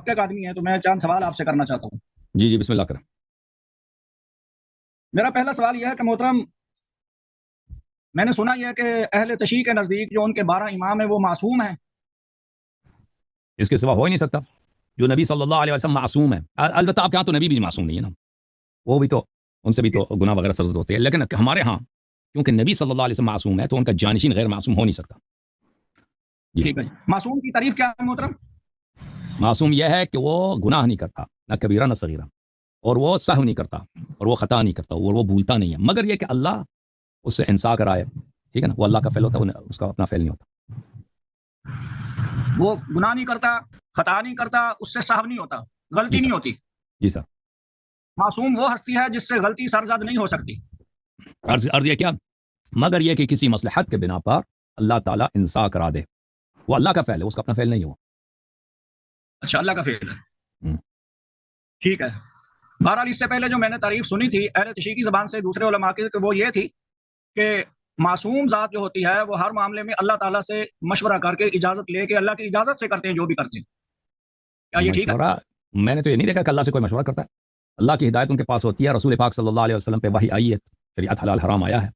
محقق آدمی ہیں تو میں چند سوال آپ سے کرنا چاہتا ہوں. جی جی بسم اللہ کریں. میرا پہلا سوال یہ ہے کہ محترم، میں نے سنا یہ کہ اہل تشیع کے نزدیک جو ان کے 12 امام ہیں وہ معصوم ہیں. اس کے سوا ہو ہی نہیں سکتا. جو نبی صلی اللہ علیہ وسلم معصوم ہے، البتہ آپ کے ہاں تو نبی بھی معصوم نہیں ہے نا، وہ بھی تو ان سے بھی تو گناہ وغیرہ سرزد ہوتے ہیں، لیکن ہمارے ہاں کیونکہ نبی صلی اللہ علیہ وسلم معصوم ہے تو ان کا جانشین غیر معصوم ہو نہیں سکتا. ٹھیک ہے جی. معصوم کی تعریف کیا ہے محترم؟ معصوم یہ ہے کہ وہ گناہ نہیں کرتا، نہ کبیرہ نہ صغیرہ، اور وہ سہو نہیں کرتا، اور وہ خطا نہیں کرتا، اور وہ بھولتا نہیں ہے، مگر یہ کہ اللہ اس سے انصاف کرائے. ٹھیک ہے نا، وہ اللہ کا فعل ہوتا ہے، اس کا اپنا فعل نہیں ہوتا. وہ گناہ نہیں کرتا، خطا نہیں کرتا، اس سے سہو نہیں ہوتا، غلطی نہیں ہوتی. جی سر. معصوم وہ ہستی ہے جس سے غلطی سرزد نہیں ہو سکتی. عرض یہ کیا، مگر یہ کہ کسی مصلحت کے بنا پر اللہ تعالیٰ انصاف کرا دے، وہ اللہ کا فعل ہے، اس کا اپنا فعل نہیں ہوا. اچھا، اللہ کا فعل ہے. ٹھیک ہے. بہرحال اس سے پہلے جو میں نے تعریف سنی تھی اہل تشیع کی زبان سے دوسرے علماء کی، کہ وہ یہ تھی کہ معصوم ذات جو ہوتی ہے وہ ہر معاملے میں اللہ تعالیٰ سے مشورہ کر کے اجازت لے کے اللہ کی اجازت سے کرتے ہیں جو بھی کرتے ہیں. کیا یہ ٹھیک ہے؟ میں نے تو یہ نہیں دیکھا کہ اللہ سے کوئی مشورہ کرتا ہے. اللہ کی ہدایت ان کے پاس ہوتی ہے، رسول پاک صلی اللہ علیہ وسلم پہ وحی آئی ہے، شریعت حلال حرام آیا ہے،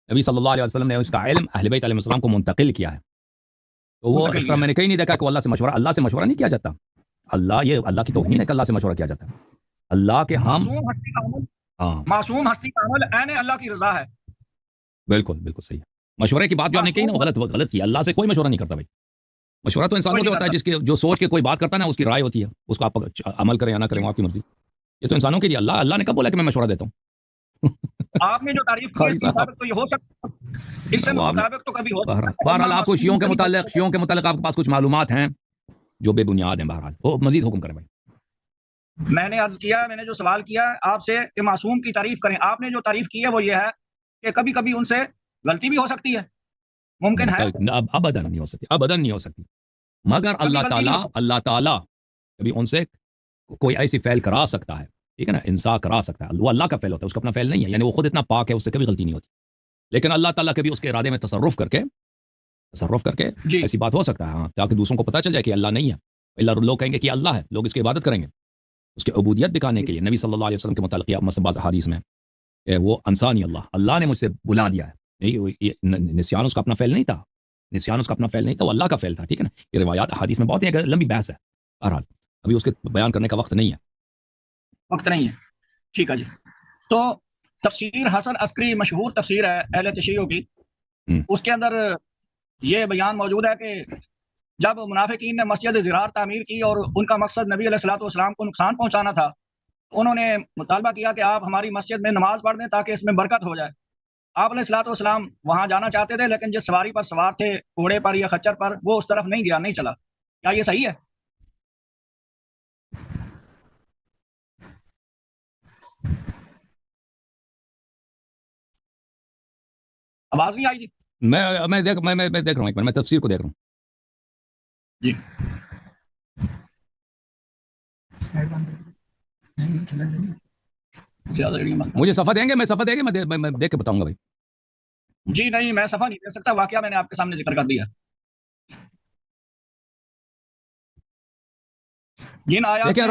نبی صلی اللہ علیہ وسلم نے اس کا علم اہل بیت علیہ السلام کو منتقل کیا ہے. تو وہ اس طرح میں نے کہیں نہیں دیکھا کہ اللہ سے مشورہ نہیں کیا جاتا. اللہ کی توہین ہے کہ اللہ سے مشورہ کیا جاتا ہے. اللہ کے معصوم ہستی کا عمل عین اللہ کی رضا ہے. بالکل بالکل صحیح ہے. مشورے کی بات جو آپ نے کہی نا وہ غلط کی. اللہ سے کوئی مشورہ نہیں کرتا بھائی. مشورہ تو انسانوں سے ہوتا ہے، جس کی جو سوچ کے کوئی بات کرتا ہے نا اس کی رائے ہوتی ہے، اس کو آپ عمل کریں یا نہ کریں، آپ کی مرضی. یہ تو انسانوں کے لیے اللہ نے کب بولا کہ میں مشورہ دیتا ہوں؟ آپ نے جو تعریف کی اس کے مطابق تو یہ ہو سکتا ہے، اس سے مطابق تو کبھی ہو سکتا ہے. بہرحال آپ کو شیعوں کے متعلق آپ کے پاس کچھ معلومات ہیں جو بے بنیاد ہیں. بہرحال وہ مزید حکم کریں بھائی. میں نے عرض کیا، میں نے جو سوال کیا آپ سے کہ معصوم کی تعریف کریں، آپ نے جو تعریف کی ہے وہ یہ ہے کہ کبھی کبھی ان سے غلطی بھی ہو سکتی ہے، ممکن ہے. ابداً نہیں ہو سکتی. مگر اللہ تعالیٰ کبھی ان سے کوئی ایسی فعل کرا سکتا ہے، ٹھیک ہے نا، انصاف کرا سکتا ہے. وہ اللہ کا فعل ہوتا ہے، اس کا اپنا فعل نہیں ہے، یعنی وہ خود اتنا پاک ہے، اس سے کبھی غلطی نہیں ہوتی. لیکن اللہ تعالیٰ کبھی اس کے ارادے میں تصرف کر کے ایسی بات ہو سکتا ہے، ہاں، تاکہ دوسروں کو پتہ چل جائے کہ اللہ نہیں ہے. اللہ لوگ کہیں گے کہ اللہ ہے، لوگ اس کی عبادت کریں گے. اس کی عبودیت دکھانے کے لیے نبی صلی اللہ علیہ وسلم کے متعلق مثلا بعض حدیث میں کہ وہ انسانی اللہ نے مجھ سے بلا دیا ہے. نسیان اس کا اپنا فعل نہیں تھا، وہ اللہ کا فعل تھا. ٹھیک ہے نا. یہ روایات حدیث میں بہت ہیں، لمبی بحث ہے. بہرحال ابھی اس کے بیان کرنے کا وقت نہیں ہے. ٹھیک ہے جی. تو تفسیر حسن عسکری مشہور تفسیر ہے اہل تشیع کی، اس کے اندر یہ بیان موجود ہے کہ جب منافقین نے مسجد زرار تعمیر کی اور ان کا مقصد نبی علیہ الصلوۃ والسلام کو نقصان پہنچانا تھا، انہوں نے مطالبہ کیا کہ آپ ہماری مسجد میں نماز پڑھ دیں تاکہ اس میں برکت ہو جائے. آپ علیہ الصلوۃ والسلام وہاں جانا چاہتے تھے، لیکن جس سواری پر سوار تھے، گھوڑے پر یا خچر پر، وہ اس طرف نہیں گیا، نہیں چلا. کیا یہ صحیح ہے؟ آواز نہیں آئی جی. میں دیکھ رہا ہوں، ایک منٹ میں تفسیر کو دیکھ رہا ہوں جی. مجھے صفحہ دیں گے، میں دیکھ کے بتاؤں گا بھائی. جی نہیں، میں صفحہ نہیں دے سکتا، واقعہ میں نے آپ کے سامنے ذکر کر دیا. لیکن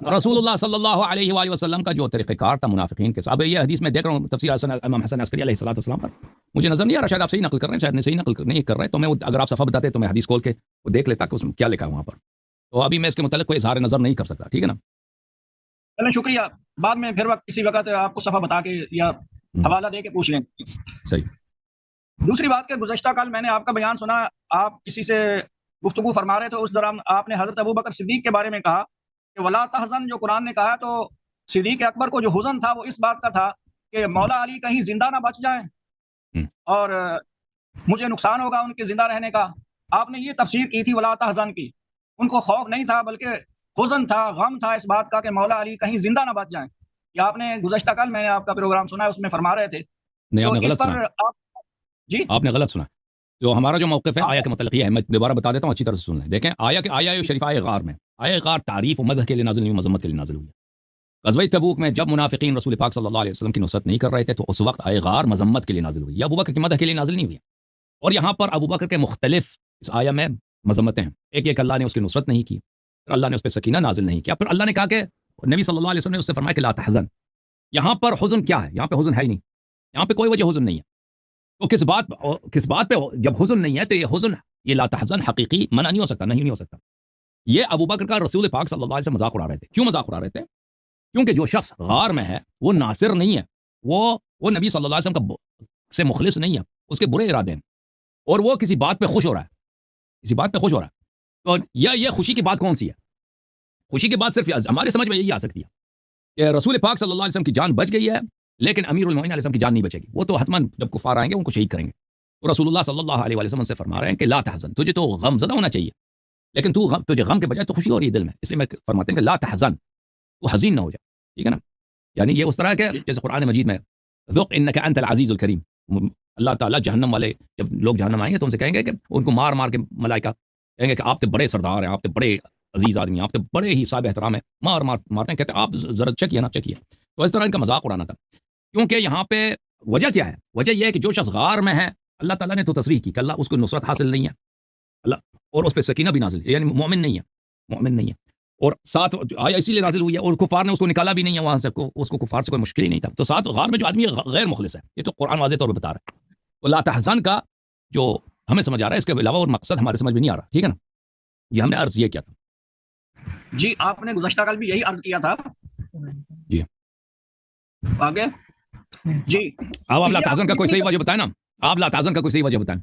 رسول اللہ صلی اللہ علیہ وآلہ وسلم کا جو طریقہ کار تھا منافقین کے ساتھ، اب یہ حدیث میں دیکھ رہا ہوں تفسیر امام حسن عسکری علیہ الصلوۃ والسلام پر، مجھے نظر نہیں آ رہا، شاید آپ صحیح نقل کر رہے ہیں، شاید صحیح نقل نہیں کر رہے. تو میں اگر آپ صفحہ بتاتے تو میں حدیث کھول کے وہ دیکھ لیتا کہ اس میں کیا لکھا ہے وہاں پر. تو ابھی میں اس کے متعلق کوئی اظہار نظر نہیں کر سکتا. ٹھیک ہے نا. چلیں شکریہ، بعد میں پھر کسی وقت آپ کو صفحہ بتا کے یا حوالہ دے کے پوچھ لیں. صحیح. دوسری بات کہ گزشتہ کل میں نے آپ کا بیان سنا، آپ کسی سے گفتگو فرما رہے تھے، اس دوران آپ نے حضرت ابوبکر صدیق کے بارے میں کہا کہ ولا تحزن جو قرآن نے کہا، تو صدیق اکبر کو جو حزن تھا وہ اس بات کا تھا کہ مولا علی کہیں زندہ نہ بچ جائیں اور مجھے نقصان ہوگا ان کے زندہ رہنے کا. آپ نے یہ تفسیر کی تھی ولا تحزن کی. ان کو خوف نہیں تھا بلکہ حزن تھا، غم تھا اس بات کا کہ مولا علی کہیں زندہ نہ بچ جائیں. یہ آپ نے گزشتہ کل میں نے آپ کا پروگرام سنا ہے، اس میں فرما رہے تھے. نہیں، آپ نے غلط سنا. جو ہمارا جو موقف ہے آیا کے متعلق یہ ہے، میں دوبارہ بتا دیتا ہوں، اچھی طرح سے سن لیں. دیکھیں آیا شریف آئے غار میں، آئے غار تعریف و مدح کے لیے نازل نہیں ہوئی، مذمت کے لیے نازل ہوئی. غزوہ تبوک میں جب منافقین رسول پاک صلی اللہ علیہ وسلم کی نصرت نہیں کر رہے تھے تو اس وقت آئے غار مذمت کے لیے نازل ہوئی، یا ابوبکر کی مدح کے لیے نازل نہیں ہوئی. اور یہاں پر ابوبکر کے مختلف اس آیا میں مذمتیں ہیں. ایک اللہ نے اس کی نصرت نہیں کی، اللہ نے اس پہ سکینہ نازل نہیں کیا. پھر اللہ نے کہا کہ نبی صلی اللہ علیہ وسلم نے اس سے فرمایا کہ لا تحزن. یہاں پر حزن کیا ہے؟ یہاں پہ حزن ہے ہی نہیں, یہاں پہ کوئی وجہ حزن نہیں ہے. تو کس بات پہ جب حزن نہیں ہے تو یہ حزن, یہ لا تحزن حقیقی منع نہیں ہو سکتا, نہیں ہو سکتا. یہ ابو بکر کا رسول پاک صلی اللہ علیہ وسلم مذاق اڑا رہے تھے. کیوں مذاق اڑا رہے تھے؟ کیونکہ جو شخص غار میں ہے وہ ناصر نہیں ہے, وہ نبی صلی اللہ علیہ وسلم کا سے مخلص نہیں ہے, اس کے برے ارادے ہیں, اور وہ کسی بات پہ خوش ہو رہا ہے, کسی بات پہ خوش ہو رہا ہے. تو یہ خوشی کی بات کون سی ہے؟ خوشی کی بات صرف ہمارے سمجھ میں یہی آ سکتی ہے کہ رسول پاک صلی اللہ علیہ وسلم کی جان بچ گئی ہے, لیکن امیر المومنین علیہ السلام کی جان نہیں بچے گی. وہ تو حتماً جب کفار آئیں گے ان کو شہید کریں گے. تو رسول اللہ صلی اللہ علیہ وسلم سے فرما رہے ہیں کہ لا تحزن, تجھے تو غم زدہ ہونا چاہیے, لیکن تجھے غم کے بجائے تو خوشی ہو رہی ہے دل میں, اس لیے میں فرماتے ہیں کہ لا تحزن, تو حزین نہ ہو جائے. ٹھیک ہے نا؟ یعنی یہ اس طرح کہ جیسے قرآن مجید میں ذوق انک انت العزیز الکریم, اللہ تعالیٰ جہنم والے جب لوگ جہنم آئیں گے تو ان سے کہیں گے کہ ان کو مار مار کے ملائکہ کہیں گے کہ آپ تو بڑے سردار ہیں, آپ تو بڑے عزیز آدمی ہیں, آپ تو بڑے ہی صاحب احترام ہیں, مارتے ہیں, کہتے ہیں آپ ذرا چکیے نا چکیے. تو اس طرح ان کا مذاق اڑانا تھا. کیونکہ یہاں پہ وجہ کیا ہے؟ وجہ یہ ہے کہ جو شخص غار میں ہے اللہ تعالیٰ نے تو تصریح کی کہ اللہ اس کو نصرت حاصل نہیں ہے, اللہ اور اس پہ سکینہ بھی نازل, یعنی مومن نہیں ہے, مومن نہیں ہے. اور ساتھ آیا اسی لیے نازل ہوئی ہے, اور کفار نے اس کو نکالا بھی نہیں ہے وہاں سے, اس کو کفار سے کوئی مشکل ہی نہیں تھا. تو ساتھ غار میں جو آدمی غیر مخلص ہے, یہ تو قرآن واضح طور پہ بتا رہا ہے. تو لا تحزن کا جو ہمیں سمجھ آ رہا ہے, اس کے علاوہ اور مقصد ہمارے سمجھ میں نہیں آ رہا. ٹھیک ہے نا؟ یہ ہم نے عرض یہ کیا تھا. جی آپ نے گزشتہ کل بھی یہی عرض کیا تھا. جی آگے جی آپ لا تحزن کا کوئی صحیح وجہ بتائیں نا, آپ لا تحزن کا کوئی صحیح وجہ بتائیں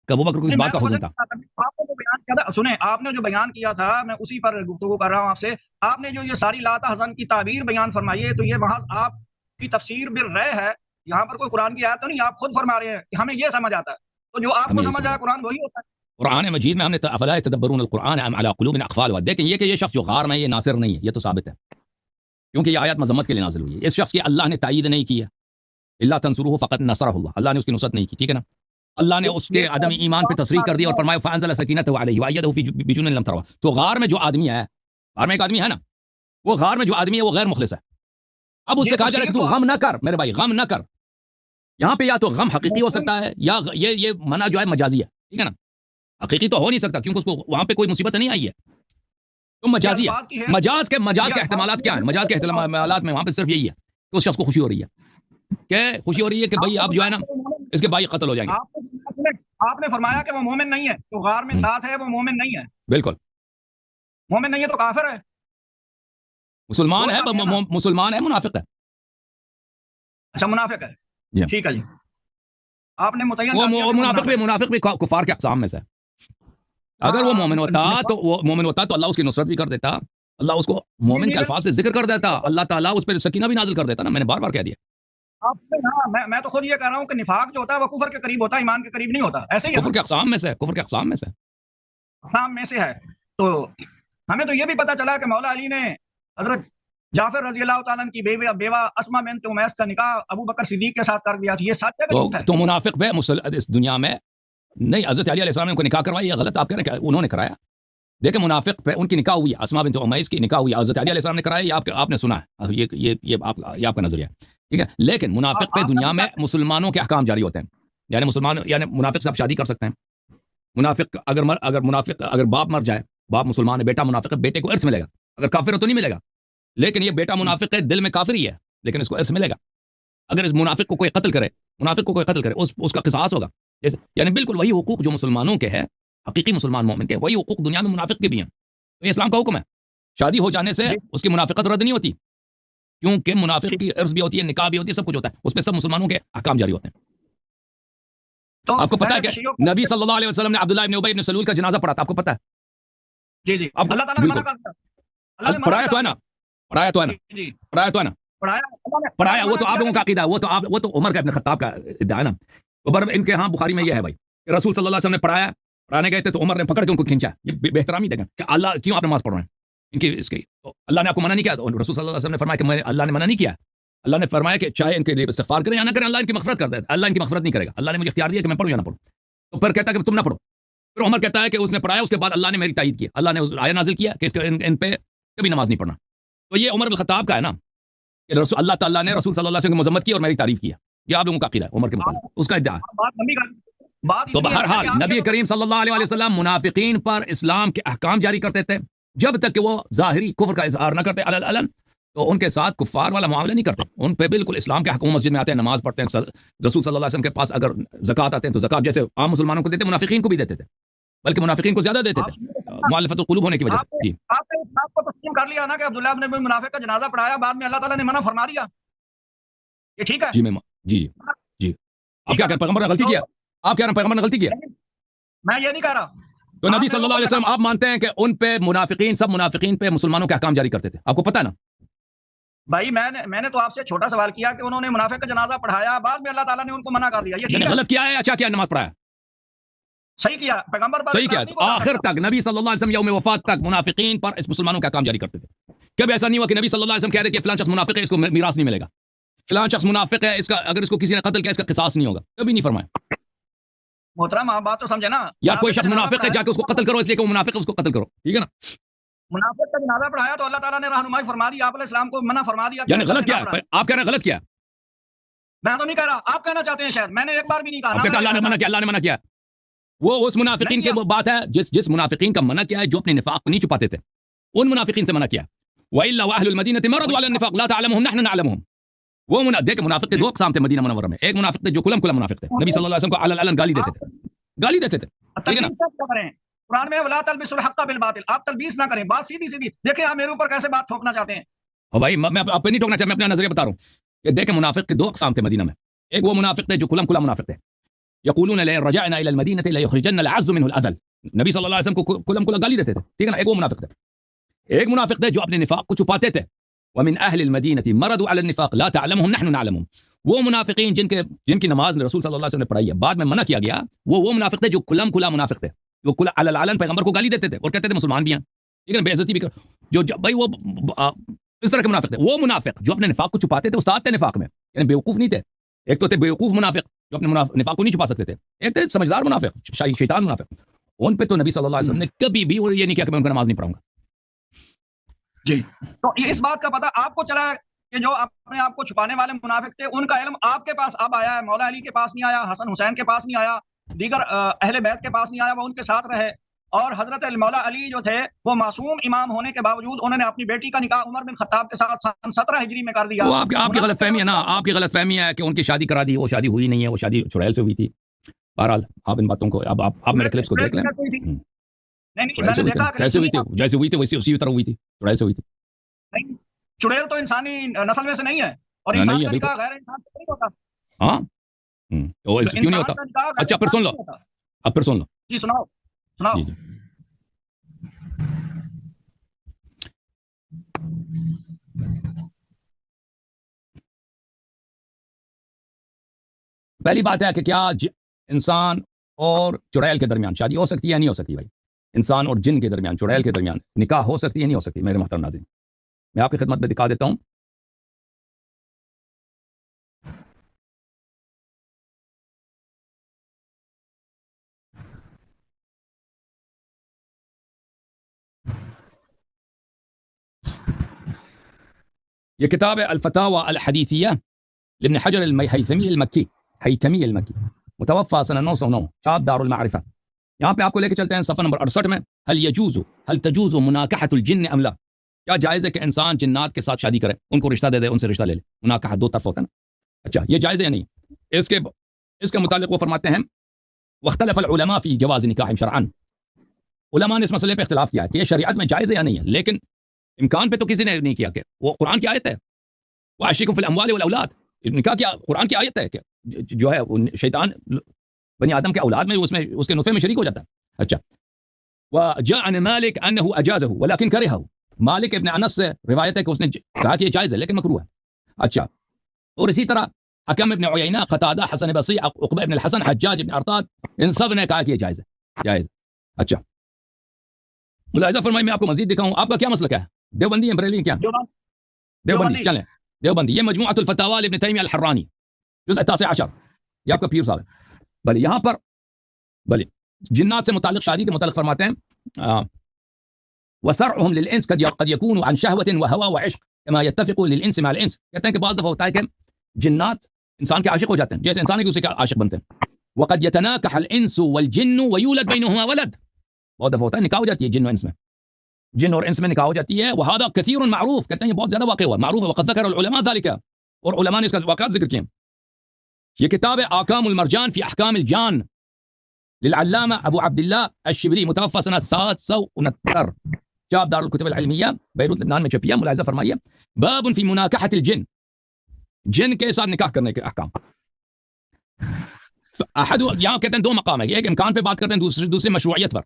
کہ ابو بکر کو اس بات کا حزن تھا. آپ نے جو بیان کیا تھا, سنیں, آپ نے جو بیان کیا تھا میں اسی پر گفتگو کر رہا ہوں آپ سے. آپ نے جو یہ ساری لا تحزن کی تعبیر بیان فرمائی ہے, تو یہ محض آپ کی تفسیر بالرأی ہے, یہاں پر کوئی قرآن کی آیت تو نہیں, آپ خود فرما رہے ہیں کہ ہمیں یہ سمجھ آتا ہے, تو جو آپ کو سمجھ آیا قرآن وہی ہوتا ہے. قرآن مجید میں ہم نے افلا یتدبرون القرآن ام علی قلوب اقفالها, دیکھیں یہ کہ یہ شخص جو غار میں یہ ناصر نہیں ہے, یہ تو ثابت ہے کیونکہ یہ آیات مذمت کے لیے نازل ہوئی ہے. اس شخص کی اللہ نے تائید نہیں کی ہے, الا تنصروه فقط نصرہ اللہ, اللہ نے اس کی نصرت نہیں کی. ٹھیک ہے نا؟ اللہ نے اس کے عدم ایمان پہ تصریح کر دی اور فرمایا فانزل سکینته علیہ وایدہ فی بجنود لم تروا. تو غار میں جو آدمی ہے, غار میں ایک آدمی ہے نا, وہ غار میں جو آدمی ہے وہ غیر مخلص ہے. اب اس سے کہا جا رہا ہے کہ تو غم نہ کر میرے بھائی, غم نہ کر. یہاں پہ یا تو غم حقیقی ہو سکتا ہے یا یہ منع جو ہے مجازی ہے. ٹھیک ہے نا؟ حقیقی تو ہو نہیں سکتا کیونکہ اس کو وہاں پہ کوئی مصیبت نہیں آئی ہے, تو مجازی ہے. مجاز کے احتمالات کیا ہیں؟ مجاز کے احتمالات میں وہاں پہ صرف یہی ہے کہ اس شخص کو خوشی ہو رہی ہے, کہ خوشی ہو رہی ہے کہ بھائی آپ جو ہے نا اس کے بھائی قتل ہو جائیں گے. آپ نے فرمایا کہ وہ مومن نہیں ہے, تو غار میں ساتھ ہے وہ مومن نہیں ہے. بالکل مومن نہیں ہے تو کافر ہے, مسلمان ہے, مسلمان ہے, منافق ہے. اچھا منافق ہے, ٹھیک ہے جی. آپ نے متعین منافق بھی کفار کے اقسام میں سے. اگر وہ مومن ہوتا تو اللہ اس کی نصرت بھی کر دیتا, اللہ اس کو مومن کے الفاظ سے ذکر کر دیتا, اللہ تعالیٰ اس پہ سکینہ بھی نازل کر دیتا نا. میں نے بار بار کہہ دیا. میں تو خود یہ کہہ رہا ہوں کہ نفاق جو ہوتا ہے وہ کفر کے قریب ہوتا ہے, ایمان کے قریب نہیں ہوتا. ایسے ہی کفر کے اقسام میں سے, اقسام میں سے ہے. تو ہمیں تو یہ بھی پتہ چلا کہ مولا علی نے حضرت جعفر رضی اللہ تعالیٰ کی بیوہ اسما بنت امیس کا نکاح ابو بکر صدیق کے ساتھ کر دیا تھا. یہ سچ ہے کہ جھوٹ ہے؟ تو منافق بے اس دنیا میں نہیں. حضرت علی علیہ السلام نے ان کو نکاح کروایا, یہ غلط آپ کہہ رہے ہیں کہ انہوں نے کرایا. دیکھیں منافق پہ ان کی نکاح ہوئی, اسما بنت امیس کی نکاح ہوئی, حضرت علی علیہ السلام نے کرایا, یہ آپ نے سنا ہے, یہ آپ کا نظریہ ہے. ٹھیک ہے, لیکن منافق پہ دنیا میں مسلمانوں کے احکام جاری ہوتے ہیں. یعنی منافق سے آپ شادی کر سکتے ہیں. منافق اگر باپ مر جائے, باپ مسلمان ہے, بیٹا منافق ہے, بیٹے کو ارث ملے گا. اگر کافر ہو تو نہیں ملے گا, لیکن یہ بیٹا منافق ہے, دل میں کافر ہی ہے, لیکن اس کو ارث ملے گا. اگر اس منافق کو کوئی قتل کرے اس کا قصاص ہوگا. یعنی بالکل وہی حقوق جو مسلمانوں کے ہے, حقیقی مسلمان مومن کے, وہی حقوق دنیا میں منافق کے بھی ہیں. تو یہ اسلام کا حکم ہے. شادی ہو جانے سے اس کی منافقت رد نہیں ہوتی, کیونکہ منافق کی عرض بھی ہوتی ہے, نکاح بھی ہوتی ہے, سب کچھ ہوتا ہے, اس پہ سب مسلمانوں کے احکام جاری ہوتے ہیں. تو آپ کو پتا ہے کہ نبی صلی اللہ علیہ وسلم نے عبداللہ ابن ابی ابن سلول کا جنازہ پڑھا تھا, آپ کو پتا ہے؟ جی جی, اللہ تعالیٰ نے منع کر دیا. پڑھایا تو ہے نا. پڑھایا وہ تو آپ لوگوں کا عقیدہ ہے, وہ تو عمر کا ابن خطاب کا ادعا ہے نا. تو ان کے ہاں بخاری میں یہ ہے بھائی, رسول صلی اللہ علیہ وسلم نے پڑھانے گئے تھے تو عمر نے پکڑ کے ان کو کھینچا. یہ بہترامی دیکھیں کہ اللہ کیوں آپ نماز پڑھ رہے ہیں, ان کی اس کی اللہ نے آپ کو منع نہیں کیا. تو رسول صلی اللہ علیہ وسلم نے فرمایا کہ اللہ نے منع نہیں کیا. اللہ نے فرمایا کہ چاہے ان کے لیے استغفار کریں یا نہ کریں, اللہ ان کی مغفرت کر دے. اللہ ان کی مغفرت نہیں کرے گا. اللہ نے مجھے اختیار دیا کہ میں پڑھوں یا نہ پڑھوں. تو پھر کہتا ہے کہ تم نہ پڑھو. پھر عمر کہتا ہے کہ اس نے پڑھایا, اس کے بعد اللہ نے میری تائید کی, اللہ نے آیت نازل کیا کہ ان پہ کبھی نماز نہیں پڑھنا. تو یہ عمر بن خطاب کا ہے نا, کہ اللہ تعالیٰ نے رسول صلی اللہ علیہ وسلم کی مذمت کی اور میری تعریف کیا. یہ آپ لوگوں کا عقیدہ ہے عمر کے متعلق, اس کا ادعا ہے. تو بہرحال نبی کریم صلی اللہ علیہ وسلم منافقین پر اسلام کے احکام جاری کرتے تھے, جب تک کہ وہ ظاہری کفر کا اظہار نہ کرتے علل علن تو ان کے ساتھ کفار والا معاملہ نہیں کرتے. ان پہ بالکل اسلام کے حکم مسجد میں آتے ہیں, نماز پڑھتے ہیں, رسول صلی اللہ علیہ وسلم کے پاس اگر زکوٰۃ آتے ہیں تو زکوٰۃ جیسے عام مسلمانوں کو دیتے منافقین کو بھی دیتے تھے, بلکہ منافقین کو زیادہ دیتے تھے مؤلفۃ القلوب ہونے کی وجہ سے. جی آپ نے اس بات کو تسلیم کر لیا نا کہ عبداللہ ابن ابی منافق کا جنازہ پڑھایا, بعد میں اللہ تعالیٰ نے منع فرما دیا, یہ ٹھیک ہے؟ جی میں جی جی جی آپ کیا کہیں پیغمبر نے غلطی کیا؟ آپ کہہ رہے ہیں پیغمبر نے غلطی کیا؟ میں یہ نہیں کہہ رہا. تو نبی صلی اللہ علیہ وسلم آپ مانتے ہیں کہ ان پہ منافقین, سب منافقین پہ مسلمانوں کے احکام جاری کرتے تھے, آپ کو پتہ ہے نا بھائی میں نے تو آپ سے چھوٹا سوال کیا کہ انہوں نے منافق کا جنازہ پڑھایا, بعد میں اللہ تعالیٰ نے ان کو منع کر دیا, یہ ٹھیک ہے؟ غلط کیا ہے اچھا کیا نماز پڑھایا صحیح کیا پیغمبر پر صحیح کیا آخر تک نبی صلی اللہ علیہ وسلم یوم وفات تک منافقین پر اس مسلمانوں کا کام جاری کرتے تھے. کبھی ایسا نہیں ہوا کہ نبی صلی اللہ علیہ وسلم کہہ رہے کہ فلان شخص منافق ہے اس کو میراث نہیں ملے گا, فلان شخص منافق ہے اس کا اگر اس کو کسی نے قتل کیا اس کا قصاص نہیں ہوگا, کبھی نہیں فرمایا. محترم آپ بات تو سمجھے نا, یا کوئی شخص منافق ہے جا کے اس کو قتل کرو اس لیے کہ وہ منافق ہے اس کو قتل کرو, ٹھیک ہے نا. منافق کا جنازہ پڑھایا تو اللہ تعالیٰ نے رہنمائی فرما دی, آپ علیہ السلام کو منع فرما دیا. یعنی غلط کیا ہے, آپ کہہ رہے ہیں غلط کیا؟ میں تو نہیں کہہ رہا, آپ کہنا چاہتے ہیں شاید, میں نے ایک بار بھی نہیں کہا. آپ کہتے ہیں اللہ نے منع کیا, اللہ نے منع کیا. وہ اس منافقین کی بات ہے جس منافقین کا منع کیا ہے جو اپنے نفاق کو نہیں چھپاتے تھے, ان منافقین سے منع کیا. وَإِلَّا وَأَهْلُ الْمَدِينَةِ مَرَضُوا عَلَى النِّفَاقِ لَا تَعْلَمُهُمْ نَحْنُ نَعْلَمُهُمْ. وہ دیکھ منافق کے دو اقسام تھے مدینہ منورہ میں. ایک منافق تھے جو کلم منافق تھے, نبی صلی اللہ علیہ وسلم کو علن علن گالی دیتے تھے, ٹھیک ہے نا. قرآن میں وَلَا تَلْبِسُوا الْحَقَّ بِالْبَاطِلِ, آپ تلبیس نہ کریں, بات سیدھی. دیکھیں آپ میرے اوپر کیسے بات ٹھوکنا چاہتے ہیں. بھائی میں آپ پہ نہیں ٹھوکنا چاہتا, میں اپنا نظریہ بتا رہا ہوں کہ دیکھیں منافق کے دو اقسام تھے مدینہ میں. ایک وہ منافق تھے جو کلم منافق تھے, یقولون لئن رجعنا الى المدینة لیخرجن العز منه الاذل. نبی صلی اللہ علیہ وسلم کو کلم گالی دیتے تھے, ٹھیک ہے نا. ایک وہ منافق تھے. ایک منافق تھے جو اپنے نفاق کو چھپاتے تھے. ومن اهل المدینة مرضوا على النفاق لا تعلمهم نحن نعلمهم. وہ منافقین جن کی نماز میں رسول صلی اللہ علیہ وسلم نے پڑھائی ہے بعد میں منع کیا گیا, وہ منافق تھے جو کلم منافق تھے, جو علی العلن پیغمبر کو گالی دیتے تھے اور کہتے تھے مسلمان بھی ہیں, ٹھیک ہے, بے عزتی بھی کر جو بھائی وہ اس طرح کے منافق تھے. وہ منافق جو اپنے نفاق کو چھپاتے تھے, استاد تھے نفاق میں, یعنی بیوقوف نہیں تھے. ایک تو تھے بیوقوف منافق جو اپنے نفاق کو نہیں چھپا سکتے تھے, ایک تھے سمجھدار منافق شیطان منافق. ان پہ تو نبی صلی اللہ علیہ وسلم نے کبھی بھی یہ نہیں کیا کہ میں ان کو نماز نہیں پڑھاؤں گا. جی تو اس بات کا پتہ آپ کو چلا ہے کہ جو اپنے آپ کو چھپانے والے منافق تھے ان کا علم آپ کے پاس اب آیا ہے, مولا علی کے پاس نہیں آیا, حسن حسین کے پاس نہیں آیا, دیگر اہل بیت کے پاس نہیں آیا, وہ ان کے ساتھ رہے. اور حضرت مولا علی جو تھے وہ معصوم امام ہونے کے باوجود انہوں نے اپنی بیٹی کا نکاح عمر بن خطاب کے ساتھ سن 17 ہجری میں کر دیا. وہ آپ کی غلط فہمی ہے نا, آپ کی غلط فہمی ہے کہ ان کی شادی کرا دی, وہ شادی ہوئی نہیں ہے, وہ شادی چڑیل سے ہوئی تھی. بہرحال آپ ان باتوں کو اب آپ میرے کلپس کو دیکھ لیں. کیسے ہوئی تھی, جیسے ہوئی تھی ویسے اسی طرح ہوئی تھی, چڑیل سے ہوئی تھی. چڑیل تو انسانی نسل میں سے نہیں ہے, اور انسان کا نکاح غیر انسان سے نہیں ہوتا. ہاں تو کیوں نہیں ہوتا؟ اچھا پھر سن لو, اب پھر سن لو. جی سناؤ. پہلی بات ہے کہ کیا انسان اور چڑیل کے درمیان شادی ہو سکتی ہے یا نہیں ہو سکتی؟ بھائی انسان اور جن کے درمیان, چڑیل کے درمیان نکاح ہو سکتی ہے نہیں ہو سکتی؟ میرے محترم ناظرین, میں آپ کی خدمت میں دکھا دیتا ہوں. یہ کتاب ہے الفتاوى الحدیثیہ لابن حجر الہیثمی المکی, متوفى سنہ 909, چاپ دار المعرفہ. یہاں پہ آپ کو لے کے چلتے ہیں صفحہ نمبر 68 میں. هل تجوز مناکحۃ الجن ام لا, کیا جائز ہے کہ انسان جنات کے ساتھ شادی کرے, ان کو رشتہ دے دے, ان سے رشتہ لے لے. مناکحہ دو طرف ہوتا ہے نا. اچھا یہ جائز ہے یا نہیں؟ اس کے متعلق وہ فرماتے ہیں واختلف العلماء فی جواز نکاح شرعا. علماء نے اس مسئلے پہ اختلاف کیا کہ یہ شریعت میں جائز ہے یا نہیں ہے, لیکن امکان پہ تو کسی نے نہیں کیا کہ وہ قرآن کی آیت ہے. وَأَشْرِكْهُمْ فِي الْأَمْوَالِ وَالْأَوْلَادِ, نکاح کیا قرآن کی آیت ہے کہ جو ہے شیطان بنی آدم کے اولاد میں اس کے نفع میں شریک ہو جاتا ہے. اچھا وجاء عن مالک انه اجازه ولكن كرهه, مالک ابن انس سے روایت ہے کہ اس نے کہا کہ یہ جائز ہے لیکن مکروہ ہے. اچھا اور اسی طرح حکم ابن عیینہ, قتادہ, حسن بصری, عقبہ ابن الحسن, حجاج ابن ارطاد, ان سب نے کہا کہ یہ جائز ہے. اچھا ملاحظہ فرمائیں, میں آپ کو مزید دکھاؤں. آپ کا کیا مسئلہ ہے؟ دیوبندی ہیں, بریلی کیا؟ دیوبندی. چلیں دیوبندی. یہ مجموعۃ الفتاوی لابن تیمیہ الحرانی, جزء 19, یہ آپ کا پیر صاحب ہے. بھلے یہاں پر بھلے جنات سے متعلق شادی کے متعلق فرماتے ہیں وَسَرْعُهُمْ لِلْإِنْسِ قَدْ يَكُونُ عَنْ شَهْوَةٍ وَهَوَى وَعِشْقٍ كَمَا يَتَّفِقُ لِلْإِنْسِ مَعَ الْإِنْسِ. کہتے ہیں کہ بعض دفعہ ہوتا ہے کہ جنات انسان کے عاشق ہو جاتے ہیں, جیسے انسان ایک دوسرے کے عاشق بنتے ہیں. وَقَدْ يَتَنَاكَحَ الْإِنْسُ وَالْجِنُّ وَيُولَدْ بَيْنَهُمَا وَلَدٌ. بہت دفعہ ہوتا ہے نکاح ہو جاتی ہے جن و انس میں, جن اور انس میں نکاح ہو جاتی ہے. وهذا كثير معروف, کہتے ہیں یہ بہت زیادہ واقع ہوا, معروف ہے. وقد ذكر العلماء ذلك, اور علماء نے اس کا واقعات ذکر کیے. یہ کتاب ہے احکام المرجان فی احکام الجان للعلامہ ابو عبداللہ الشبلی, متوفى سنہ 769, چاپ دار الکتب العلمیہ بیروت لبنان میں چھپی ہے. ملاحظہ فرمائیے, باب فی مناکحۃ الجن, جن کے ساتھ نکاح کرنے کے احکام. احد, یہاں کہتے ہیں دو مقام ہے, ایک امکان پہ بات کرتے ہیں, دوسرے مشروعیت پر.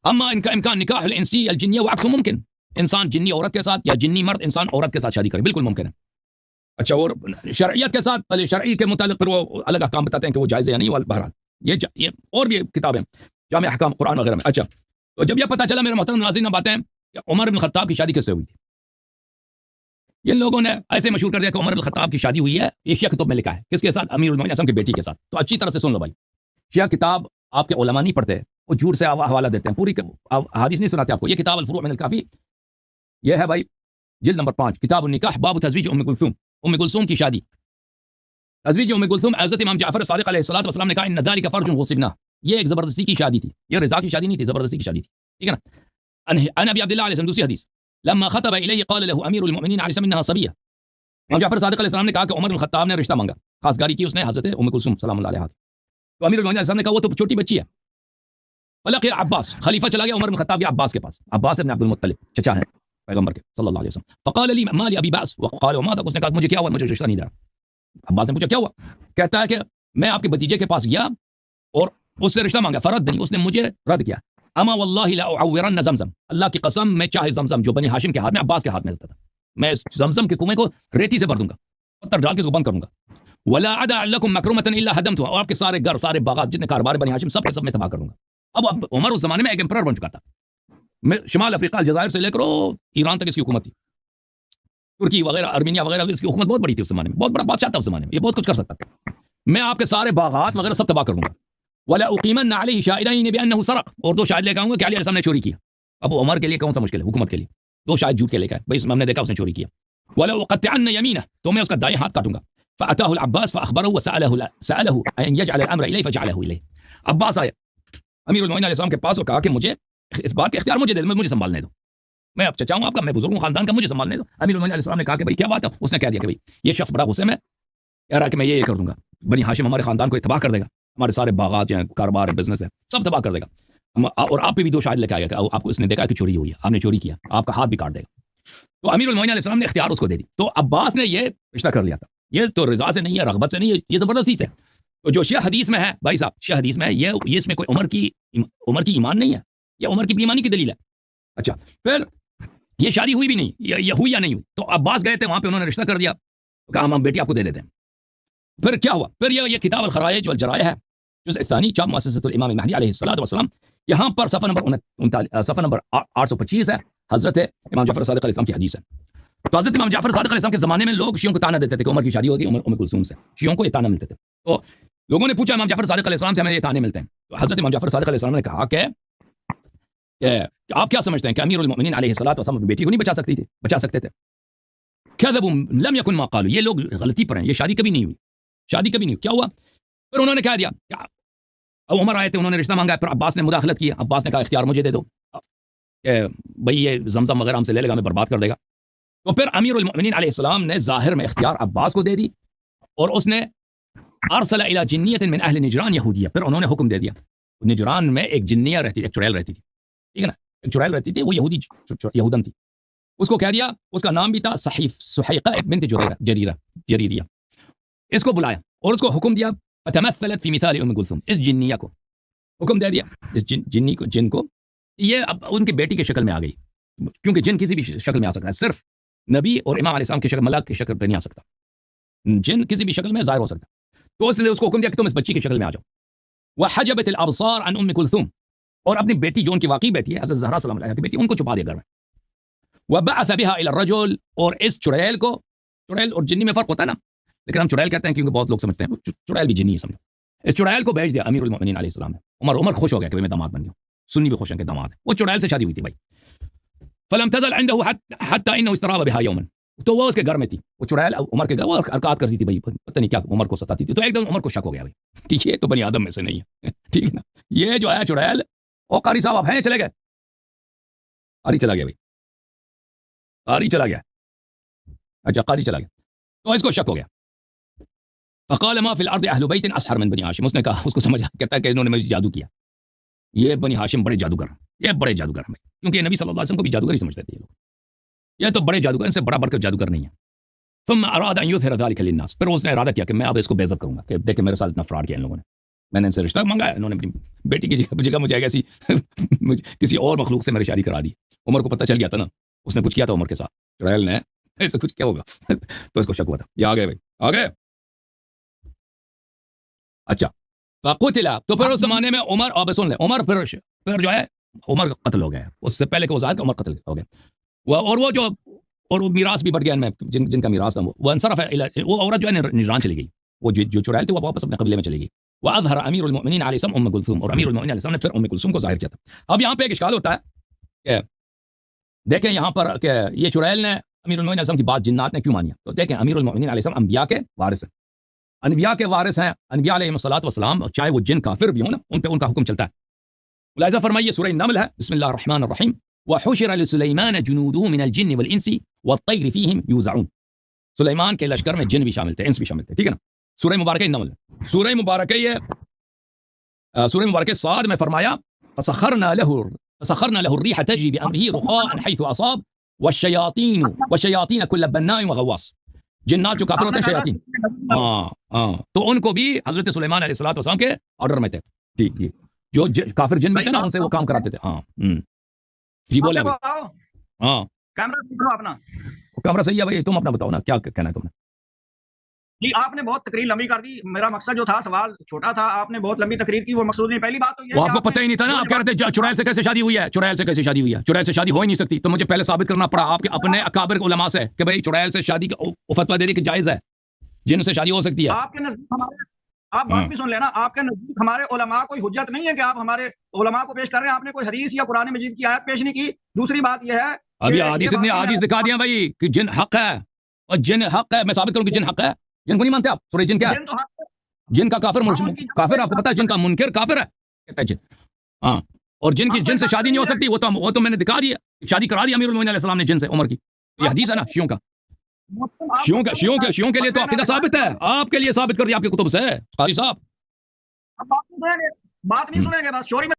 اما ان کا امکان نکاح الانسی الجنیہ وعکس ممکن, انسان جنی عورت کے ساتھ یا جنی مرد انسان عورت کے ساتھ شادی کرے, بالکل ممکن ہے. اچھا, اور شرعیت کے ساتھ, پہلے شرعی کے متعلق پھر وہ الگ احکام بتاتے ہیں کہ وہ جائز ہے یا نہیں. بہرحال یہ اور بھی کتابیں جامع احکام قرآن وغیرہ میں. اچھا, تو جب یہ پتہ چلا میرے محترم ناظرین باتیں کہ عمر بن خطاب کی شادی کیسے ہوئی تھی, یہ لوگوں نے ایسے مشہور کر دیا کہ عمر بن خطاب کی شادی ہوئی ہے, یہ شیعہ کتب میں لکھا ہے. کس کے ساتھ؟ امیر المومنین اعظم کی بیٹی کے ساتھ. تو اچھی طرح سے سن لو بھائی, شیعہ کتاب آپ کے علماء نہیں پڑھتے, وہ جھوٹ سے حوالہ دیتے ہیں, پوری حدیث نہیں سناتے آپ کو. یہ کتاب الفروع من الکافی, یہ ہے بھائی جلد نمبر 5, کتاب النکاح, باب تزویج ام کلثوم, ام کلثوم کی شادی. تزویج ام کلثوم, حضرت امام جعفر صادق علیہ الصلوۃ والسلام نے کہا ان ذلک فرج غصبنا, یہ ایک زبردستی کی شادی تھی, یہ رضا کی شادی نہیں تھی, زبردستی کی شادی تھی. ٹھیک ہے نا. ان ابی عبداللہ علیہ السلام, دوسری حدیث, لما خطب الیہ قال له امیر المؤمنین علیہ السلام انها صبیہ, امام جعفر صادق علیہ السلام نے کہا کہ عمر بن خطاب نے رشتہ مانگا, خاصگاری کی اس نے حضرت ام کلثوم سلام اللہ علیہا. تو امیر المؤمنین علیہ السلام نے کہا وہ تو چھوٹی بچی ہے. فلقی عباس, خلیفہ چلا گیا عمر بن خطاب کے عباس کے پاس, عباس ابن عبد المطلب, چچا ہے پیغمبر کے صلی اللہ علیہ وسلم. فقال لي ما لي ابي باس وقال وما تک, اس نے کہا مجھے کیا ہوا, مجھے رشتہ نہیں دے رہا. عباس نے پوچھا کیا ہوا, کہتا ہے کہ میں آپ کے بھتیجے کے پاس گیا اور اس سے رشتہ مانگا, فردنی, اس نے مجھے رد کیا. اما واللہ لا اعورن زمزم, اللہ کی قسم میں چاہے زمزم جو بنی ہاشم کے ہاتھ میں, عباس کے ہاتھ میں ہوتا تھا, میں زمزم کے کنویں کو ریتی سے بھر دوں گا, پتھر ڈال کے اس کو بند کروں گا. ولا ادع لكم مكرمه الا هدمتها, اور آپ کے سارے گھر, سارے باغات, جتنے کاروبار بنی ہاشم سب کے سب میں تباہ کر دوں گا. اب عمر اس زمانے میں ایک امپرر بن چکا تھا, شمال افریقہ الجزائر سے لے کر ایران تک اس کی حکومت تھی, ترکی وغیرہ ارمینیا وغیرہ, اس کی حکومت بہت بڑی تھی اس زمانے میں, بہت بڑا بادشاہ تھا اس زمانے میں, یہ بہت کچھ کر سکتا تھا. میں آپ کے سارے باغات وغیرہ سب تباہ کر دوں گا. ولا اقیمن علیہ شاہدین بانه سرق, اور دو شاہد لے کے آؤں گا کہ علی علیہ السلام نے چوری کیا. اب عمر کے لیے کون سا مشکل ہے, حکومت کے لیے دو شاہد جھوٹ کے لے کے, بھائی ہم نے دیکھا اس نے چوری کیا. ولا اقطعن یمینه, تو میں اس کا دائیں ہاتھ کاٹوں گا. فاتاه العباس فاخبره وساله ان يجعل الامر اليه فجعله اليه. عباس آیا امیر المؤمنین علیہ السلام کے پاس اور کہا کہ مجھے اس بات کا اختیار مجھے دے دو, مجھے سنبھالنے دو, میں اب چچا ہوں آپ کا, میں بزرگ ہوں خاندان کا, مجھے سنبھالنے دو. امیر المؤمنین علیہ السلام نے کہا کہ بھائی کیا بات ہے, اس نے کہہ دیا کہ بھائی یہ شخص بڑا غصے میں کہہ رہا کہ میں یہ کر دوں گا, بنی ہاشم ہمارے خاندان کو تباہ کر دے گا, ہمارے سارے باغات ہیں, کاروبار ہے, بزنس ہے, سب تباہ کر دے گا, اور آپ پہ بھی دو شاہد لے کے آئے گا, آپ کو اس نے دیکھا کہ چوری ہوئی ہے, آپ نے چوری کیا, آپ کا ہاتھ بھی کاٹ دے گا. تو امیر المؤمنین علیہ السلام نے اختیار اس کو دے دی. تو عباس نے یہ رشتہ کر لیا تھا, یہ تو رضا سے نہیں ہے, رغبت سے نہیں ہے, یہ زبردستی سے. تو جو شیعہ حدیث میں ہے بھائی صاحب, شیعہ حدیث میں ہے یہ اس میں کوئی عمر کی ایمان نہیں ہے, یہ عمر کی بیمانی کی دلیل ہے. اچھا, پھر یہ شادی ہوئی بھی نہیں, یہ ہوئی یا نہیں ہوئی. تو عباس گئے تھے وہاں پہ, انہوں نے رشتہ کر دیا, کہا ہم بیٹی آپ کو دے دیتے ہیں. پھر کیا ہوا, پھر یہ کتاب الخرائج والجرائح ہے, جزء الثانی, چاپ مؤسسۃ الامام المہدی علیہ الصلوۃ والسلام, یہاں پر صفحہ نمبر 825 ہے, حضرت امام جعفر صادق علیہ السلام کی حدیث ہے. تو حضرت امام جعفر صادق علیہ السلام کے زمانے میں لوگ شیعوں کو تانا دیتے تھے کہ عمر کی شادی ہوگی ام کلثوم سے, شیعوں کو یہ تانا ملتے تھے. تو لوگوں نے پوچھا امام جعفر صادق علیہ السلام سے, ہمیں یہ تانے ملتے ہیں. تو حضرت امام جعفر صادق علیہ السلام نے کہا کہ آپ کیا سمجھتے ہیں کہ امیر المؤمنین علیہ الصلوۃ والسلام اپنی بیٹی کو نہیں بچا سکتے تھے؟ کذبوا لم يكن ما قالوا, یہ لوگ غلطی پر ہیں, یہ شادی کبھی نہیں ہوئی, شادی کبھی نہیں ہوئی. کیا ہوا, پھر انہوں نے کہہ دیا, اب عمر آئے تھے, انہوں نے رشتہ مانگا, پھر عباس نے مداخلت کی, عباس نے کہا اختیار مجھے دے دو کہ بھئی یہ زمزم وغیرہ ہم سے لے لے گا, ہمیں برباد کر دے گا. تو پھر امیر المؤمنین علیہ السلام نے ظاہر میں اختیار عباس کو دے دی, اور اس نے ارسل الى جنیت من اہل نجران یہودیہ, پھر انہوں نے حکم دے دیا, نجران میں ایک جنیہ رہتی تھی, ایک چڑیل رہتی تھی, ٹھیک ہے نا, ایک چڑیل رہتی تھی, وہ یہودی یہودن تھی, اس کو کہہ دیا, اس کا نام بھی تھا سحیقہ بنت جریریہ. اس کو بلایا اور اس کو حکم دیا, فتمثلت فی مثال ام کلثوم, اس جنیہ کو حکم دے دیا, اس جن کو یہ اب ان کی بیٹی کی شکل میں آ گئی, کیونکہ جن کسی بھی شکل میں آ سکتا ہے, صرف نبی اور امام علیہ السلام کی شکل, ملک کی شکل پہ نہیں آ سکتا, جن کسی بھی شکل میں ظاہر ہو سکتا. تو اس نے اس کو حکم دیا کہ تم اس بچی کی شکل میں آ جاؤ. وحجبت الابصار عن ام کلثوم, اور اپنی بیٹی جو ان کی واقعی بیٹی ہے حضرت زہرا سلام علیہا کی بیٹی, ان کو چھپا دیا گھر میں. وبعث بها الى الرجل, اور اس چڑیل کو, چڑیل اور جنی میں فرق ہوتا ہے نا, لیکن ہم چڑیل کہتے ہیں کیونکہ بہت لوگ سمجھتے ہیں چڑیل بھی جنی ہے, سمجھو. اس چڑیل کو بھیج دیا امیر المؤمنین علیہ السلام نے. عمر خوش ہو گیا کہ میں داماد بن گیا, سنی بھی خوش ہیں کہ داماد ہے. وہ چڑیل سے شادی ہوئی تھی بھائی. فلم تزل عنده حتى انه استراب بها يوما, تو وہ اس کے گھر میں تھی, وہ چڑیل عمر کے گھر, وہ حرکات کرتی تھی بھائی, پتہ نہیں کیا عمر کو ستاتی تھی. تو ایک دم عمر کو شک ہو گیا بھائی, یہ تو بنی آدم میں سے نہیں ہے, ٹھیک ہے نا, یہ جو ہے چڑیل, او قاری صاحب آپ ہیں, چلے گئے, قاری چلا گیا بھائی، قاری چلا گیا. اچھا قاری چلا گیا تو اس کو شک ہو گیا. فقال ما فی الارض اہل بیت اسحر من بنی ہاشم. اس نے کہا، اس کو سمجھا، کہتا ہے کہ انہوں نے مجھے جادو کیا، یہ بنی ہاشم بڑے جادوگر ہیں، یہ بڑے جادوگر ہیں، کیونکہ نبی صلی اللہ علیہ وسلم کو بھی جادوگر ہی سمجھتے تھے یہ لوگ، یہ تو بڑے جادوگر، ان سے بڑا بڑھ کر جادوگر نہیں ہے. ثم اراد ان یظہر ذلک للناس. پھر اس نے ارادہ کیا کہ میں اب اس کو بے عزت کروں گا، کہ دیکھیں میرے ساتھ اتنا فراڈ کیا ان لوگوں نے، میں نے ان سے رشتہ منگایا، انہوں نے اپنی بیٹی کی جگہ مجھے ایسی کسی اور مخلوق سے میری شادی کرا دی. عمر کو پتہ چل گیا تھا نا، اس نے کچھ کیا تھا عمر کے ساتھ، چڑیل نے ایسے کچھ کیا ہوگا تو اس کو شک ہوا تھا. یہ آ گئے بھائی، آ گئے. اچھا فقتل. تو پھر اس زمانے میں عمر، اب سن لیں، عمر پھر جو ہے عمر قتل ہو گیا. اس سے پہلے کہ وہ ظاہر کہ عمر قتل ہو گیا، اور وہ جو اور وہ میراث بھی بڑھ گیا ان میں، جن کا میراث تھا وہ انصرف، وہ عورت جو ہے نجران چلی گئی، وہ جو چڑیل تھی وہ واپس اپنے قبیلے میں چلی گئی. واظہر امیر المؤمنین علیہ السلام ام کلثوم. اور امیر المؤمنین علیہ السلام نے پھر ام کلثوم کو ظاہر کیا تھا. اب یہاں پہ ایک اشکال ہوتا ہے کہ دیکھیں یہاں پر کہ یہ چڑیل نے امیر المؤمنین علیہ السلام کی بات جنات نے کیوں مانی. تو دیکھیں امیر المؤمنین علیہ السلام انبیاء کے وارث ہیں، انبیاء کے وارث ہیں، انبیاء علیہ الصلوۃ والسلام چاہے وہ جن کافر بھی ہوں نا، ان پہ ان کا حکم چلتا ہے. لہذا فرمائیے سورہ النمل ہے، بسم اللہ الرحمن الرحیم، وحشر لسلیمان جنوده من الجن والانس والطیر فیہم یوزعون. سلیمان کے لشکر میں جن بھی شامل تھے، انس بھی شامل تھے، ٹھیک ہے نا. سورہ مبارکہ النمل، سورہ مبارکہ یہ سورہ مبارکہ صاد میں فرمایا فسخرنا له الريح تجري بامره رخاء حيث اصاب والشياطين كل بناء وغواص. جنات جو کافر ہوتے ہیں شیاطین، تو ان کو بھی حضرت سلیمان علیہ الصلوۃ والسلام کے آرڈر میں تھے. ٹھیک جی، جو کافر جن بھی تھے نا ان سے وہ کام کراتے تھے. جی بولیں. ہاں کیمرہ صحیح ہے بھائی، تم اپنا بتاؤ نا کیا کہنا ہے تم نے. جی آپ نے بہت تقریر لمبی کر دی، میرا مقصد جو تھا سوال چھوٹا تھا، آپ نے بہت لمبی تقریر کی، وہ مقصود نہیں. پہلی بات تو یہ وہ آپ کو پتہ ہی نہیں تھا نا، آپ کہہ رہے تھے چڑیل سے کیسے شادی ہوئی ہے، چڑیل سے کیسے شادی ہوئی ہے، چڑیل سے شادی ہو ہی نہیں سکتی. تو مجھے پہلے ثابت کرنا پڑا آپ کے اپنے اکابر علماء سے کہ بھائی چڑیل سے شادی کا فتویٰ دے دی کہ جائز ہے، جن سے شادی ہو سکتی ہے. آپ کے نزدیک ہمارے، آپ بات بھی سن لینا، آپ کے نزدیک ہمارے علماء کوئی حجت نہیں ہے کہ آپ ہمارے علماء کو پیش کر رہے ہیں. آپ نے کوئی حدیث یا قرآن مجید کی آیت پیش نہیں کی. دوسری بات یہ ہے ابھی حدیث اتنی حدیث دکھا دیا بھائی کہ جن حق ہے، اور جن حق ہے، میں ثابت کروں کہ جن حق ہے. جن کو نہیں مانتے آپ؟ سورہ جن کیا ہے؟ جن کا کافر کافر آپ کو پتا ہے، جن کا منکر کافر ہے کہتا ہے جن. ہاں، اور جن کی جن سے شادی نہیں ہو سکتی وہ تو میں نے دکھا دیا، شادی کرا دی امیر المؤمنین علیہ السلام نے جن سے، عمر کی. یہ حدیث ہے نا شیعوں کا، شیعوں کے لیے تو عقیدہ ثابت ہے، آپ کے لیے ثابت کر دیا آپ کی کتب سے قاری صاحب. بات نہیں سنیں گے، بس چوری میں